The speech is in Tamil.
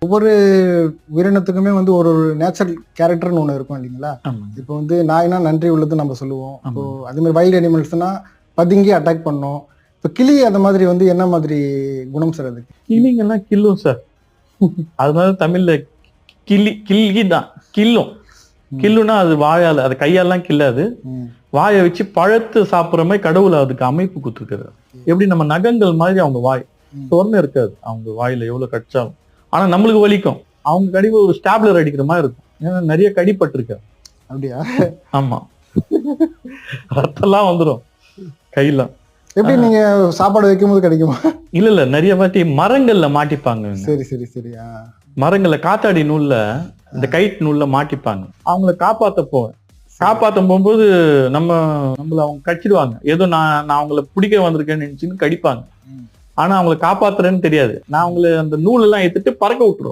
ஒவ்வொரு உயிரினத்துக்குமே வந்து ஒரு நேச்சுரல் கேரக்டர்னு ஒன்று இருக்கும் இல்லைங்களா? இப்போ வந்து நாய்னா நன்றி உள்ளது நம்ம சொல்லுவோம். இப்போ அதே மாதிரி வைல்ட் அனிமல்ஸ்னா பதுங்கி அட்டாக் பண்ணோம். இப்போ கிளி அந்த மாதிரி வந்து என்ன மாதிரி குணம் சார் அது? கிளிங்கெல்லாம் கில்லும் சார். அதனால தமிழ்ல கிள்ளி தான் கில்லும். கில்லுனா அது வாயால, அது கையாலாம் கில்லாது, வாயை வச்சு பழத்து சாப்பிட்ற மாதிரி கடவுள் அதுக்கு அமைப்பு கொடுத்துருக்காரு. எப்படி நம்ம நகங்கள் மாதிரி அவங்க வாய் சொர்ணம் இருக்காது அவங்க வாயில எவ்வளவு கடிச்சாலும். ஆனா நம்மளுக்கு வலிக்கும். அவங்க கடிவு ஒரு ஸ்டாப்லர் அடிக்கிற மாதிரி இருக்கும். ஏன்னா நிறைய கடிப்பட்டிருக்காரு. அப்படியா? ஆமா, ரத்தம்லாம் வந்துடும் கையில. எப்படி நீங்க சாப்பாடு வைக்கும் போது கிடைக்குமா? இல்ல நிறைய வாட்டி மரங்கள்ல மாட்டிப்பாங்க. சரி சரி சரியா. மரங்கள்ல காத்தாடி நூல்ல, இந்த கைட் நூல்ல மாட்டிப்பாங்க. அவங்கள காப்பாத்தும் போகும்போது நம்மள அவங்க கடிச்சிடுவாங்க. ஏதோ நான் அவங்கள பிடிக்க வந்திருக்கேன்னு நினைச்சுன்னு கடிப்பாங்க. ஆனா அவங்களை காப்பாத்துறேன்னு தெரியாது. நான் அவங்களை அந்த நூல் எல்லாம் எடுத்துட்டு பறக்க விட்டுருவேன்.